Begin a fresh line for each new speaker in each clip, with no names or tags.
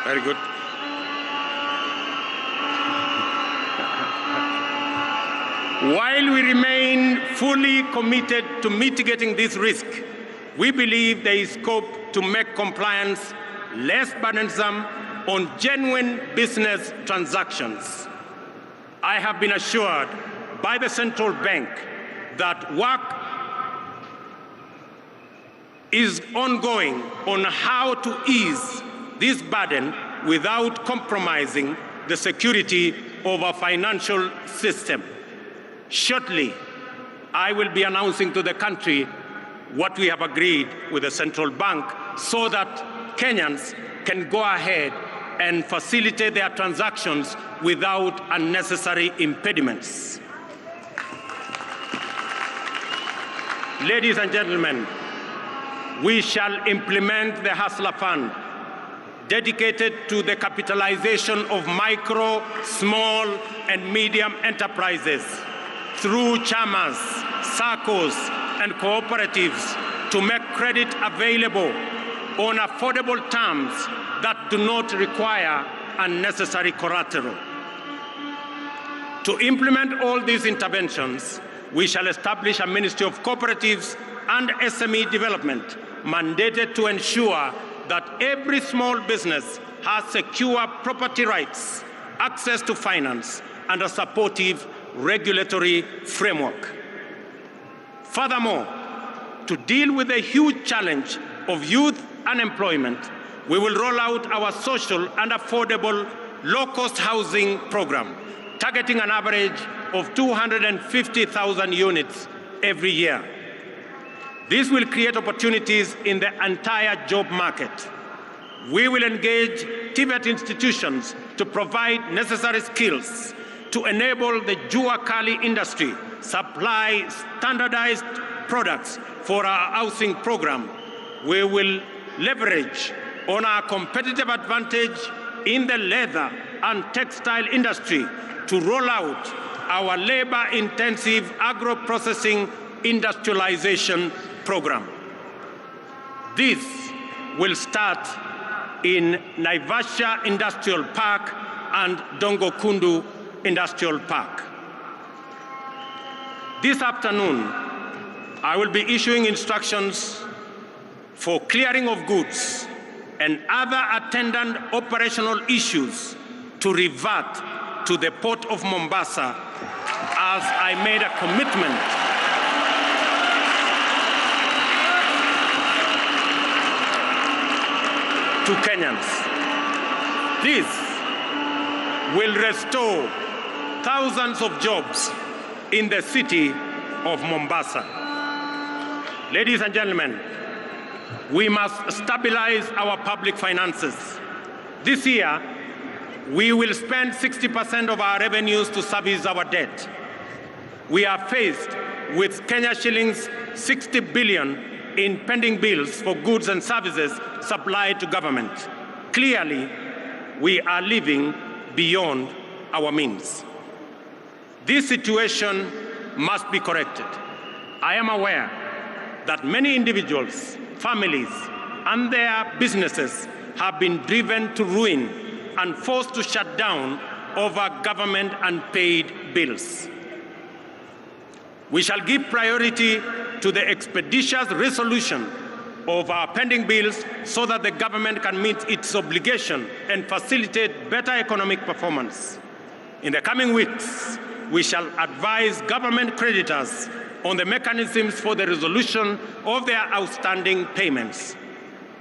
Very good. While we remain fully committed to mitigating this risk, we believe there is scope to make compliance less burdensome on genuine business transactions. I have been assured by the central bank that work is ongoing on how to ease this burden without compromising the security of our financial system. Shortly, I will be announcing to the country what we have agreed with the central bank so that Kenyans can go ahead and facilitate their transactions without unnecessary impediments. Ladies and gentlemen, we shall implement the Hustler Fund, dedicated to the capitalization of micro, small, and medium enterprises through chamas, SACCOs, and cooperatives to make credit available on affordable terms that do not require unnecessary collateral. To implement all these interventions, we shall establish a Ministry of Cooperatives and SME Development mandated to ensure that every small business has secure property rights, access to finance, and a supportive regulatory framework. Furthermore, to deal with the huge challenge of youth unemployment, we will roll out our social and affordable low-cost housing program, targeting an average of 250,000 units every year. This will create opportunities in the entire job market. We will engage TVET institutions to provide necessary skills to enable the Jua Kali industry supply standardized products for our housing program. We will leverage on our competitive advantage in the leather and textile industry to roll out our labor-intensive agro-processing industrialization program. This will start in Naivasha Industrial Park and Dongokundu Industrial Park. This afternoon, I will be issuing instructions for clearing of goods and other attendant operational issues to revert to the Port of Mombasa, as I made a commitment to Kenyans. This will restore thousands of jobs in the city of Mombasa. Ladies and gentlemen, we must stabilize our public finances. This year, we will spend 60% of our revenues to service our debt. We are faced with Kenya shillings 60 billion in pending bills for goods and services supplied to government. Clearly, we are living beyond our means. This situation must be corrected. I am aware that many individuals, families, and their businesses have been driven to ruin and forced to shut down over government unpaid bills. We shall give priority to the expeditious resolution of our pending bills so that the government can meet its obligation and facilitate better economic performance. In the coming weeks, we shall advise government creditors on the mechanisms for the resolution of their outstanding payments.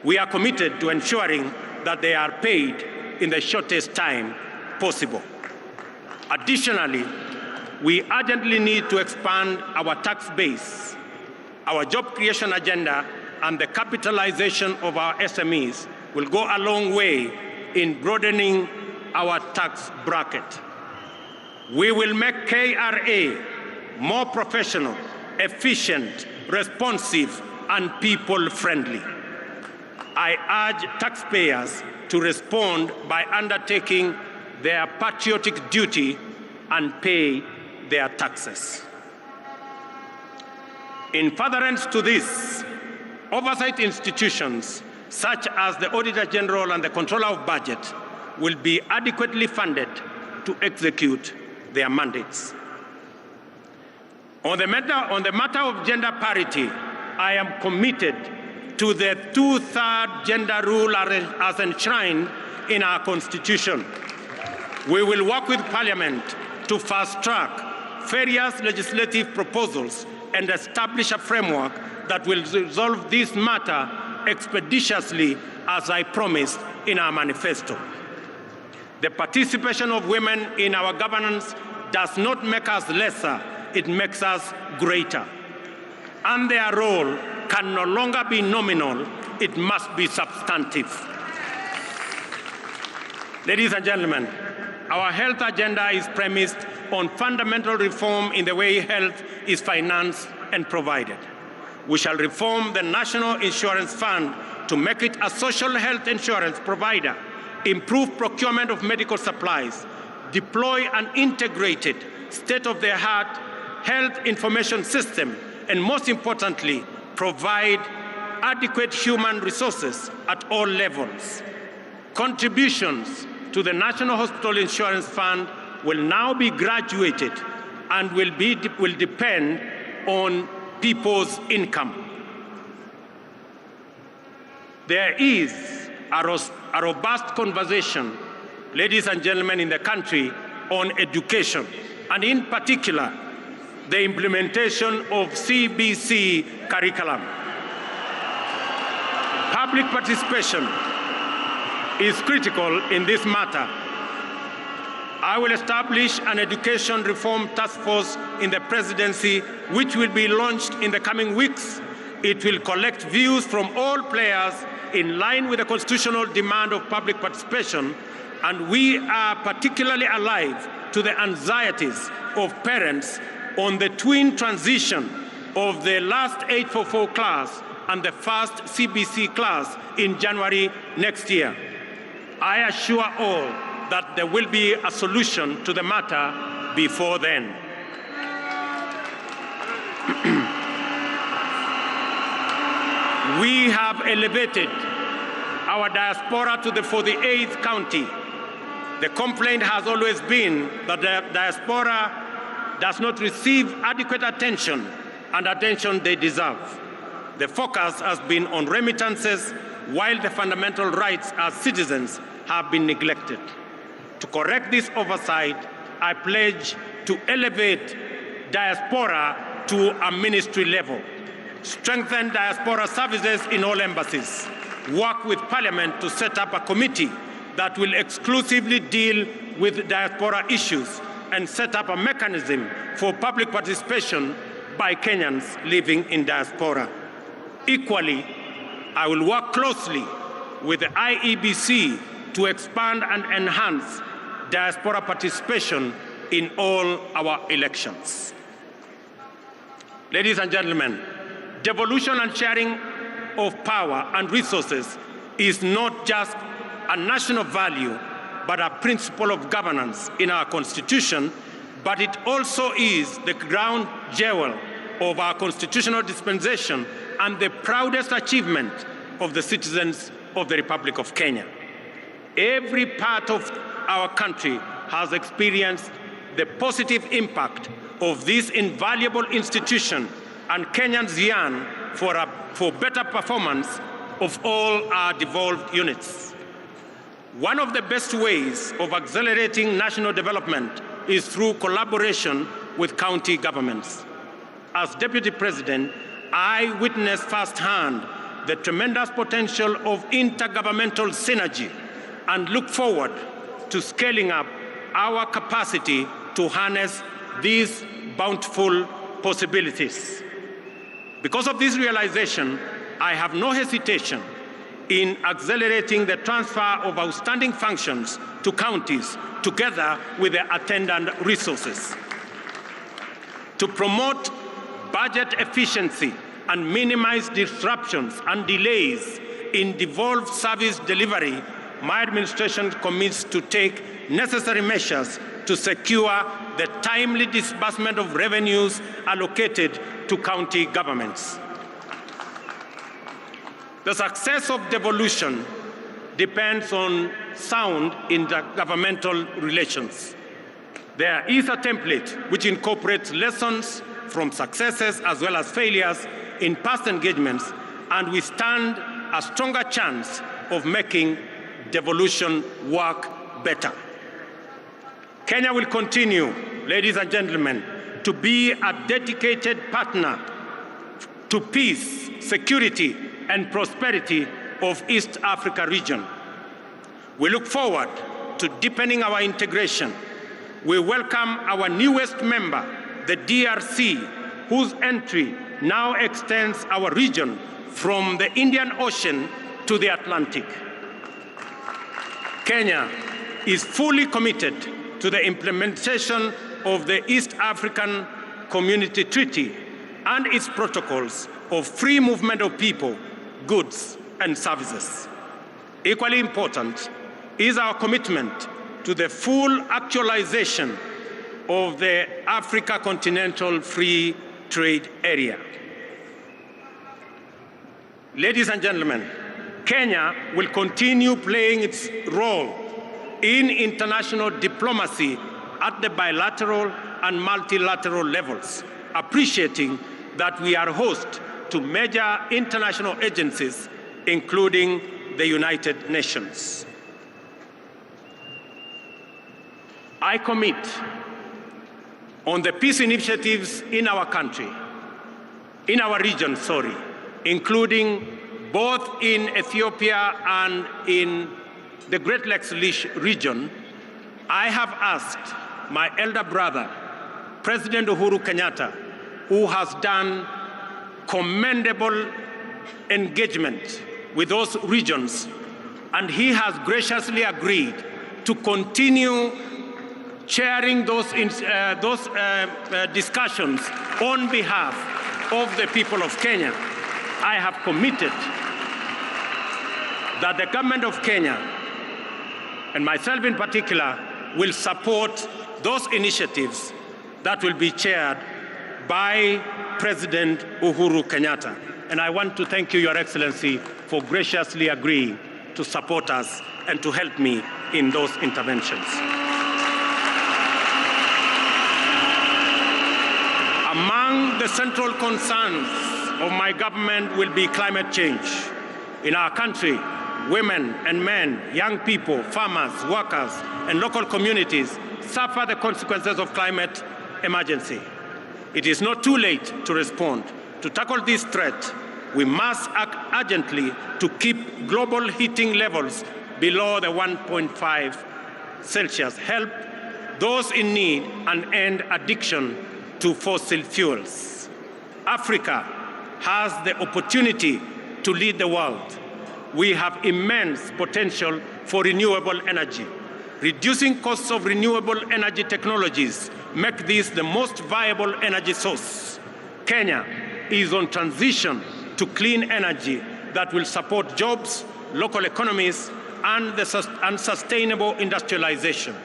We are committed to ensuring that they are paid in the shortest time possible. Additionally, we urgently need to expand our tax base. Our job creation agenda and the capitalization of our SMEs will go a long way in broadening our tax bracket. We will make KRA more professional, efficient, responsive, and people-friendly. I urge taxpayers to respond by undertaking their patriotic duty and pay their taxes. In furtherance to this, oversight institutions such as the Auditor General and the Controller of Budget, will be adequately funded to execute their mandates. On the matter of gender parity, I am committed to the two-thirds gender rule as enshrined in our Constitution. We will work with Parliament to fast-track various legislative proposals and establish a framework that will resolve this matter expeditiously, as I promised in our manifesto. The participation of women in our governance does not make us lesser, it makes us greater. And their role can no longer be nominal, it must be substantive. Ladies and gentlemen, our health agenda is premised on fundamental reform in the way health is financed and provided. We shall reform the National Insurance Fund to make it a social health insurance provider, improve procurement of medical supplies, deploy an integrated, state-of-the-art health information system, and most importantly, provide adequate human resources at all levels. Contributions to the National Hospital Insurance Fund will now be graduated and will depend on people's income. There is a robust conversation, ladies and gentlemen, in the country on education, and in particular, the implementation of CBC curriculum. Public participation is critical in this matter. I will establish an education reform task force in the presidency, which will be launched in the coming weeks. It will collect views from all players in line with the constitutional demand of public participation, and we are particularly alive to the anxieties of parents on the twin transition of the last 844 class and the first CBC class in January next year. I assure all that there will be a solution to the matter before then. We have elevated our diaspora to the 48th county. The complaint has always been that the diaspora does not receive adequate attention and attention they deserve. The focus has been on remittances, while the fundamental rights as citizens have been neglected. To correct this oversight, I pledge to elevate diaspora to a ministry level, strengthen diaspora services in all embassies, work with Parliament to set up a committee that will exclusively deal with diaspora issues, and set up a mechanism for public participation by Kenyans living in diaspora. Equally, I will work closely with the IEBC to expand and enhance diaspora participation in all our elections. Ladies and gentlemen, devolution and sharing of power and resources is not just a national value, but a principle of governance in our Constitution, but it also is the crown jewel of our constitutional dispensation and the proudest achievement of the citizens of the Republic of Kenya. Every part of our country has experienced the positive impact of this invaluable institution, and Kenyans yearn for better performance of all our devolved units. One of the best ways of accelerating national development is through collaboration with county governments. As Deputy President, I witnessed firsthand the tremendous potential of intergovernmental synergy and look forward to scaling up our capacity to harness these bountiful possibilities. Because of this realization, I have no hesitation in accelerating the transfer of outstanding functions to counties together with the attendant resources. To promote budget efficiency and minimize disruptions and delays in devolved service delivery, my administration commits to take necessary measures to secure the timely disbursement of revenues allocated to county governments. The success of devolution depends on sound intergovernmental relations. There is a template which incorporates lessons from successes as well as failures in past engagements, and we stand a stronger chance of making devolution work better. Kenya will continue, ladies and gentlemen, to be a dedicated partner to peace, security, and prosperity of East Africa region. We look forward to deepening our integration. We welcome our newest member, the DRC, whose entry now extends our region from the Indian Ocean to the Atlantic. Kenya is fully committed to the implementation of the East African Community Treaty and its protocols of free movement of people, goods, and services. Equally important is our commitment to the full actualization of the Africa Continental Free Trade Area. Ladies and gentlemen, Kenya will continue playing its role in international diplomacy at the bilateral and multilateral levels, appreciating that we are host to major international agencies, including the United Nations. I commit on the peace initiatives in our country, in our region, including both in Ethiopia and in the Great Lakes region. I have asked my elder brother, President Uhuru Kenyatta, who has done commendable engagement with those regions, and he has graciously agreed to continue chairing those discussions on behalf of the people of Kenya. I have committed that the government of Kenya, and myself in particular, will support those initiatives that will be chaired by President Uhuru Kenyatta. And I want to thank you, Your Excellency, for graciously agreeing to support us and to help me in those interventions. Among the central concerns of my government will be climate change. In our country, women and men, young people, farmers, workers, and local communities suffer the consequences of climate emergency. It is not too late to respond. To tackle this threat, we must act urgently to keep global heating levels below the 1.5 Celsius, help those in need, and end addiction to fossil fuels. Africa has the opportunity to lead the world. We have immense potential for renewable energy. Reducing costs of renewable energy technologies make this the most viable energy source. Kenya is on transition to clean energy that will support jobs, local economies, and sustainable industrialization.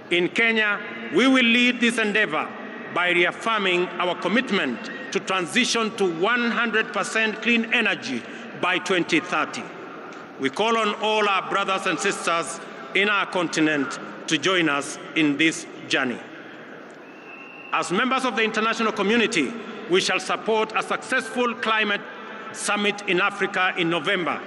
In Kenya, we will lead this endeavor by reaffirming our commitment to transition to 100% clean energy by 2030. We call on all our brothers and sisters in our continent to join us in this journey. As members of the international community, we shall support a successful climate summit in Africa in November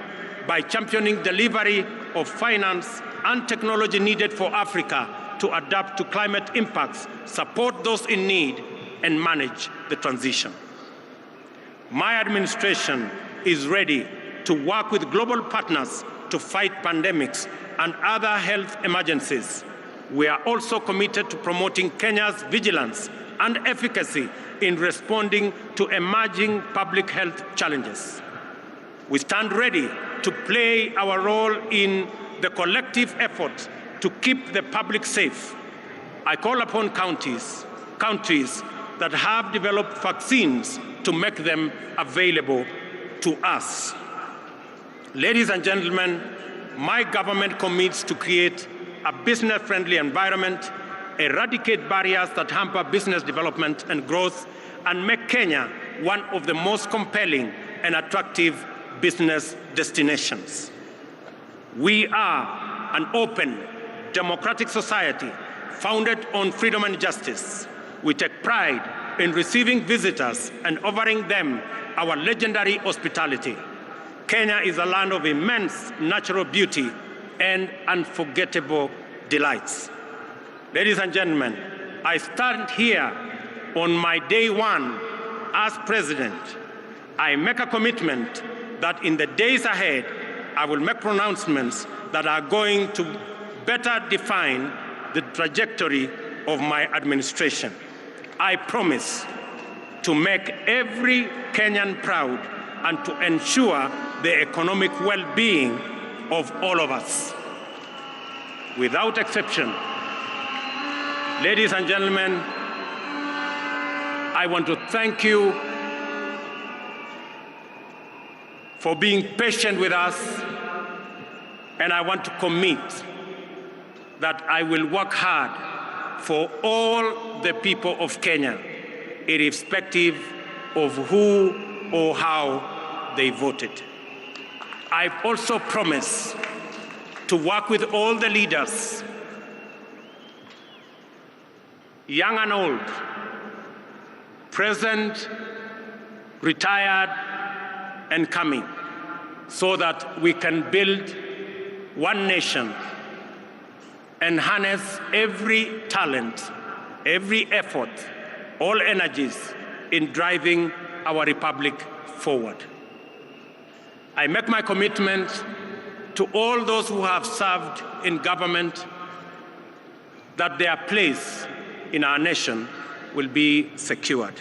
by championing delivery of finance and technology needed for Africa to adapt to climate impacts, support those in need, and manage the transition. My administration is ready to work with global partners to fight pandemics and other health emergencies. We are also committed to promoting Kenya's vigilance and efficacy in responding to emerging public health challenges. We stand ready to play our role in the collective effort to keep the public safe. I call upon countries that have developed vaccines to make them available to us. Ladies and gentlemen, my government commits to create a business-friendly environment, eradicate barriers that hamper business development and growth, and make Kenya one of the most compelling and attractive business destinations. We are an open, democratic society founded on freedom and justice. We take pride in receiving visitors and offering them our legendary hospitality. Kenya is a land of immense natural beauty and unforgettable delights. Ladies and gentlemen, I stand here on my day one as president. I make a commitment that in the days ahead, I will make pronouncements that are going to better define the trajectory of my administration. I promise to make every Kenyan proud and to ensure the economic well-being of all of us. Without exception, ladies and gentlemen, I want to thank you for being patient with us, and I want to commit that I will work hard for all the people of Kenya, irrespective of who or how they voted. I also promise to work with all the leaders, young and old, present, retired, and coming, so that we can build one nation and harness every talent, every effort, all energies in driving our republic forward. I make my commitment to all those who have served in government that their place in our nation will be secured.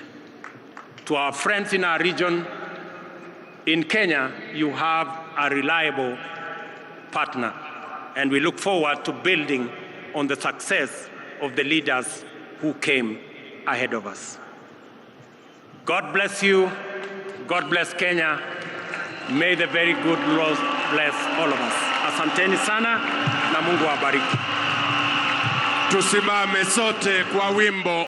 To our friends in our region, in Kenya, you have a reliable partner, and we look forward to building on the success of the leaders who came ahead of us. God bless you. God bless Kenya. May the very good Lord bless all of us. Asanteni sana na Mungu awabariki.
Tusimame sote kwa wimbo.